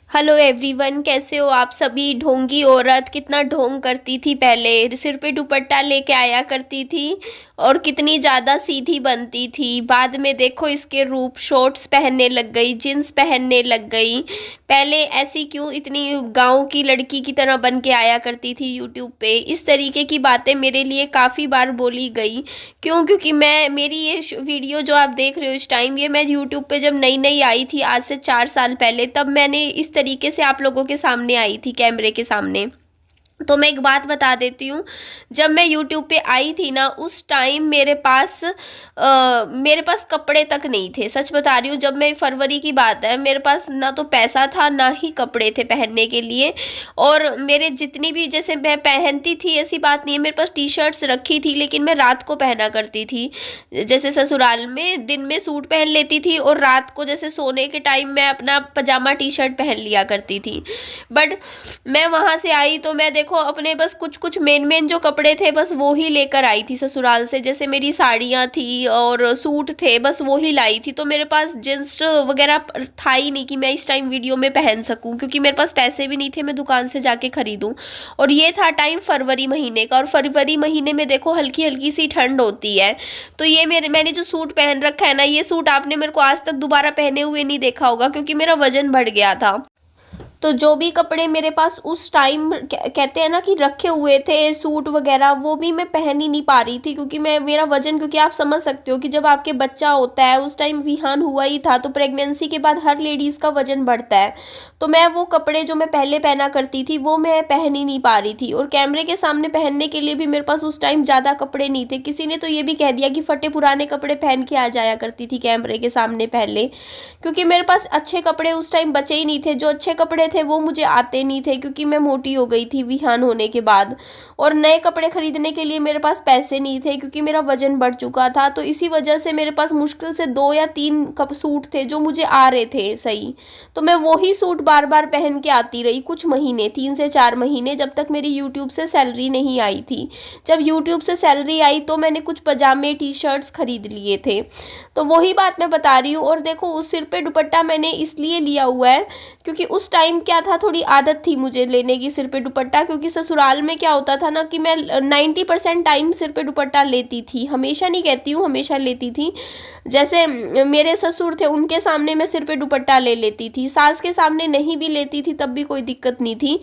Hello everyone, कैसे हो आप सभी। ढोंगी औरत कितना ढोंग करती थी, पहले सिर पे दुपट्टा लेके आया करती थी और कितनी ज़्यादा सीधी बनती थी। बाद में देखो इसके रूप, शॉर्ट्स पहनने लग गई, जींस पहनने लग गई। पहले ऐसी क्यों इतनी गांव की लड़की की तरह बन के आया करती थी यूट्यूब पे। इस तरीके की बातें मेरे लिए काफ़ी बार बोली गई। क्यों? क्योंकि मेरी ये वीडियो जो आप देख रहे हो इस टाइम, ये मैं यूट्यूब पे जब नई नई आई थी आज से 4 साल पहले, तब मैंने इस तरीके से आप लोगों के सामने आई थी, कैमरे के सामने। तो मैं एक बात बता देती हूँ, जब मैं यूट्यूब पे आई थी ना, उस टाइम मेरे पास कपड़े तक नहीं थे। सच बता रही हूँ, जब मैं फरवरी की बात है, मेरे पास ना तो पैसा था ना ही कपड़े थे पहनने के लिए। और मेरे जितनी भी, जैसे मैं पहनती थी, ऐसी बात नहीं है, मेरे पास टी शर्ट्स रखी थी, लेकिन मैं रात को पहना करती थी। जैसे ससुराल में दिन में सूट पहन लेती थी और रात को जैसे सोने के टाइम मैं अपना पजामा टी शर्ट पहन लिया करती थी। बट मैं वहां से आई तो मैं देखो अपने बस कुछ कुछ मेन मेन जो कपड़े थे बस वो ही लेकर आई थी ससुराल से। जैसे मेरी साड़ियाँ थी और सूट थे, बस वो ही लाई थी। तो मेरे पास जींस वगैरह था ही नहीं कि मैं इस टाइम वीडियो में पहन सकूं, क्योंकि मेरे पास पैसे भी नहीं थे मैं दुकान से जाके खरीदूं। और ये था टाइम फरवरी महीने का, और फरवरी महीने में देखो हल्की हल्की सी ठंड होती है। तो ये मैंने जो सूट पहन रखा है ना, ये सूट आपने मेरे को आज तक दोबारा पहने हुए नहीं देखा होगा, क्योंकि मेरा वजन बढ़ गया था। तो जो भी कपड़े मेरे पास उस टाइम कहते हैं ना कि रखे हुए थे, सूट वगैरह, वो भी मैं पहन ही नहीं पा रही थी, क्योंकि मैं मेरा वजन, क्योंकि आप समझ सकते हो कि जब आपके बच्चा होता है, उस टाइम विहान हुआ ही था, तो प्रेगनेंसी के बाद हर लेडीज़ का वजन बढ़ता है। तो मैं वो कपड़े जो मैं पहले पहना करती थी वो मैं पहन ही नहीं पा रही थी। और कैमरे के सामने पहनने के लिए भी मेरे पास उस टाइम ज़्यादा कपड़े नहीं थे। किसी ने तो ये भी कह दिया कि फटे पुराने कपड़े पहन के आ जाया करती थी कैमरे के सामने पहले, क्योंकि मेरे पास अच्छे कपड़े उस टाइम बचे ही नहीं थे। जो अच्छे कपड़े थे वो मुझे आते नहीं थे, क्योंकि मैं मोटी हो गई थी विहान होने के बाद। और नए कपड़े खरीदने के लिए मेरे पास पैसे नहीं थे, क्योंकि मेरा वजन बढ़ चुका था। तो इसी वजह से मेरे पास मुश्किल से 2 या 3 कप सूट थे जो मुझे आ रहे थे सही। तो मैं वही सूट बार बार पहन के आती रही कुछ महीने, 3 से 4 महीने, जब तक मेरी यूट्यूब से सैलरी नहीं आई थी। जब यूट्यूब से सैलरी आई तो मैंने कुछ पजामे टी शर्ट्स खरीद लिए थे। तो वही बात मैं बता रही हूँ। और देखो उस सिर पे दुपट्टा मैंने इसलिए लिया हुआ है, क्योंकि उस टाइम क्या था, थोड़ी आदत थी मुझे लेने की सिर पे दुपट्टा। क्योंकि ससुराल में क्या होता था ना कि मैं 90% टाइम सिर पे दुपट्टा लेती थी, हमेशा नहीं कहती हूँ, हमेशा लेती थी। जैसे मेरे ससुर थे, उनके सामने मैं सिर पे दुपट्टा ले लेती थी, सास के सामने नहीं भी लेती थी तब भी कोई दिक्कत नहीं थी।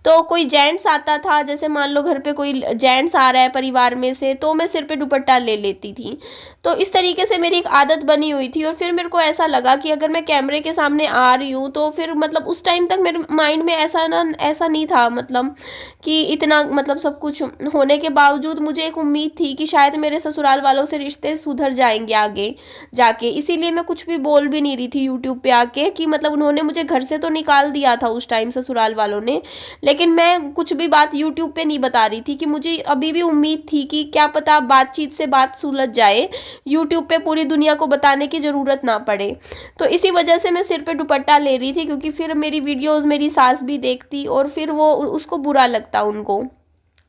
तो कोई जेंट्स आता था, जैसे मान लो घर पे कोई जेंट्स आ रहा है परिवार में से, तो मैं सिर पे दुपट्टा ले लेती थी। तो इस तरीके से मेरी एक आदत बनी हुई थी। और फिर मेरे को ऐसा लगा कि अगर मैं कैमरे के सामने आ रही हूँ तो फिर मतलब उस टाइम तक मेरे माइंड में ऐसा नहीं था, मतलब कि इतना, मतलब सब कुछ होने के बावजूद मुझे एक उम्मीद थी कि शायद मेरे ससुराल वालों से रिश्ते सुधर जाएंगे आगे जाके। इसीलिए मैं कुछ भी बोल भी नहीं रही थी यूट्यूब पे आके, कि मतलब उन्होंने मुझे घर से तो निकाल दिया था उस टाइम ससुराल वालों ने, लेकिन मैं कुछ भी बात यूट्यूब पे नहीं बता रही थी, कि मुझे अभी भी उम्मीद थी कि क्या पता बातचीत से बात सुलझ जाए, यूट्यूब पे पूरी दुनिया को बताने की ज़रूरत ना पड़े। तो इसी वजह से मैं सिर पे दुपट्टा ले रही थी, क्योंकि फिर मेरी वीडियोस मेरी सास भी देखती और फिर वो उसको बुरा लगता उनको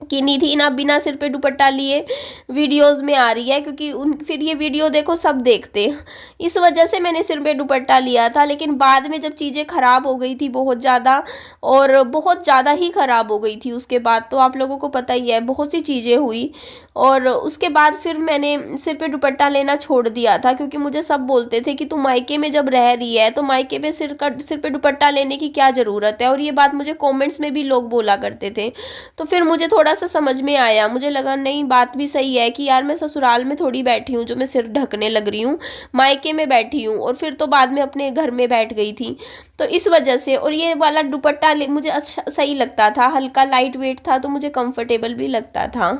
कि निधि ना बिना सिर पे दुपट्टा लिए वीडियोस में आ रही है, क्योंकि उन फिर ये वीडियो देखो सब देखते हैं। इस वजह से मैंने सिर पे दुपट्टा लिया था। लेकिन बाद में जब चीज़ें ख़राब हो गई थी बहुत ज़्यादा, और बहुत ज़्यादा ही ख़राब हो गई थी उसके बाद, तो आप लोगों को पता ही है बहुत सी चीज़ें हुई। और उसके बाद फिर मैंने सिर पे दुपट्टा लेना छोड़ दिया था, क्योंकि मुझे सब बोलते थे कि तू मायके में जब रह रही है तो मायके पे सिर पे दुपट्टा लेने की क्या ज़रूरत है। और ये बात मुझे कमेंट्स में भी लोग बोला करते थे। तो फिर मुझे थोड़ा सा समझ में आया, मुझे लगा नहीं बात भी सही है, कि यार मैं ससुराल में थोड़ी बैठी हूँ जो मैं सिर ढकने लग रही हूँ, मायके में बैठी हूँ। और फिर तो बाद में अपने घर में बैठ गई थी, तो इस वजह से। और ये वाला दुपट्टा मुझे सही लगता था, हल्का लाइट वेट था, तो मुझे कंफर्टेबल भी लगता था।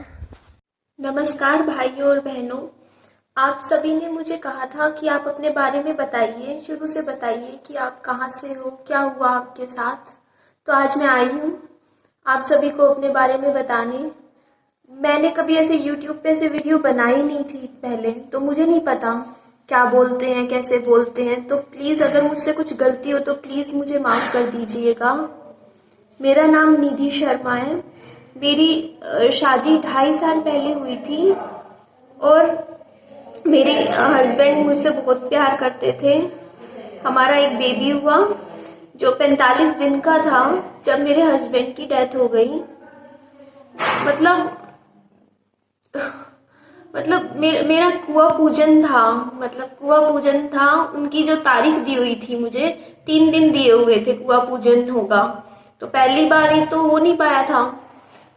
नमस्कार भाइयों और बहनों। आप सभी ने मुझे कहा था कि आप अपने बारे में बताइए, शुरू से बताइए कि आप कहाँ से हो, क्या हुआ आपके साथ। तो आज मैं आई हूँ आप सभी को अपने बारे में बताने। मैंने कभी ऐसे यूट्यूब पे ऐसे वीडियो बनाई नहीं थी पहले, तो मुझे नहीं पता क्या बोलते हैं, कैसे बोलते हैं। तो प्लीज़ अगर मुझसे कुछ गलती हो तो प्लीज़ मुझे माफ़ कर दीजिएगा। मेरा नाम निधि शर्मा है। मेरी शादी 2.5 साल पहले हुई थी और मेरे हस्बैंड मुझसे बहुत प्यार करते थे। हमारा एक बेबी हुआ। जो 45 दिन का था, जब मेरे हस्बैंड की डेथ हो गई। मतलब मेरा कुआं पूजन था, उनकी जो तारीख दी हुई थी, मुझे 3 दिन दिए हुए थे कुआं पूजन होगा। तो पहली बारी तो हो नहीं पाया था,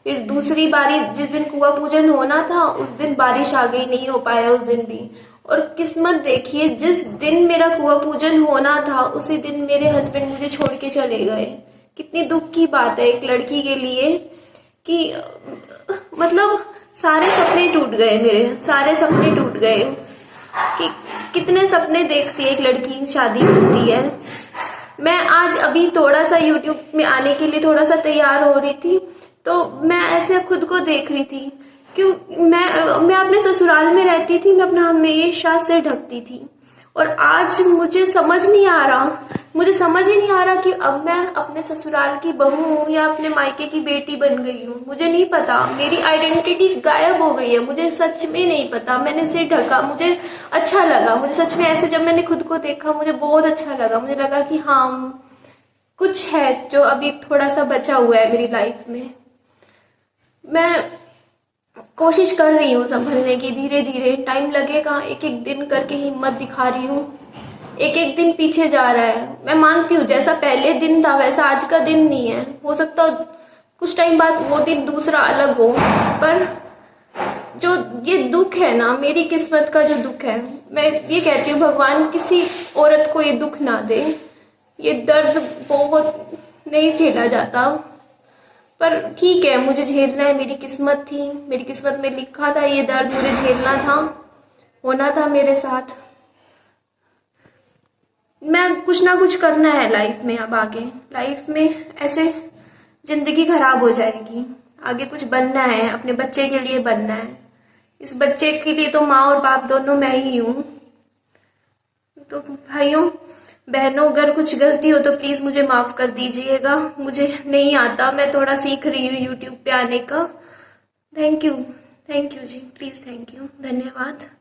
फिर दूसरी बारी जिस दिन कुआं पूजन होना था उस दिन बारिश आ गई, नहीं हो पाया उस दिन भी। और किस्मत देखिए, जिस दिन मेरा कुआं पूजन होना था उसी दिन मेरे हस्बैंड मुझे छोड़ के चले गए। कितनी दुख की बात है एक लड़की के लिए कि मतलब सारे सपने टूट गए, मेरे सारे सपने टूट गए। कि कितने सपने देखती है एक लड़की, शादी करती है। मैं आज अभी थोड़ा सा यूट्यूब में आने के लिए थोड़ा सा तैयार हो रही थी, तो मैं ऐसे खुद को देख रही थी। क्यों मैं अपने ससुराल में रहती थी, मैं अपना हमेशा से ढकती थी। और आज मुझे समझ ही नहीं आ रहा कि अब मैं अपने ससुराल की बहू हूँ या अपने मायके की बेटी बन गई हूँ। मुझे नहीं पता, मेरी आइडेंटिटी गायब हो गई है। मुझे सच में नहीं पता, मैंने इसे ढका। मुझे अच्छा लगा, मुझे सच में ऐसे जब मैंने खुद को देखा मुझे बहुत अच्छा लगा। मुझे लगा कि हाँ, कुछ है जो अभी थोड़ा सा बचा हुआ है मेरी लाइफ में। मैं कोशिश कर रही हूँ संभलने की, धीरे धीरे टाइम लगेगा। एक एक दिन करके हिम्मत दिखा रही हूँ। एक एक दिन पीछे जा रहा है। मैं मानती हूँ जैसा पहले दिन था वैसा आज का दिन नहीं है। हो सकता कुछ टाइम बाद वो दिन दूसरा अलग हो, पर जो ये दुख है ना, मेरी किस्मत का जो दुख है, मैं ये कहती हूँ भगवान किसी औरत को ये दुख ना दे। ये दर्द बहुत नहीं झेला जाता, पर ठीक है, मुझे झेलना है। मेरी किस्मत थी, मेरी किस्मत में लिखा था ये दर्द मुझे झेलना था, होना था मेरे साथ। मैं कुछ ना कुछ करना है लाइफ में। अब आगे लाइफ में ऐसे जिंदगी खराब हो जाएगी, आगे कुछ बनना है, अपने बच्चे के लिए बनना है। इस बच्चे के लिए तो माँ और बाप दोनों मैं ही हूँ। तो भाइयों बहनों, अगर कुछ गलती हो तो प्लीज मुझे माफ कर दीजिएगा। मुझे नहीं आता, मैं थोड़ा सीख रही हूँ यूट्यूब पे आने का। Thank you ji, please thank you, धन्यवाद।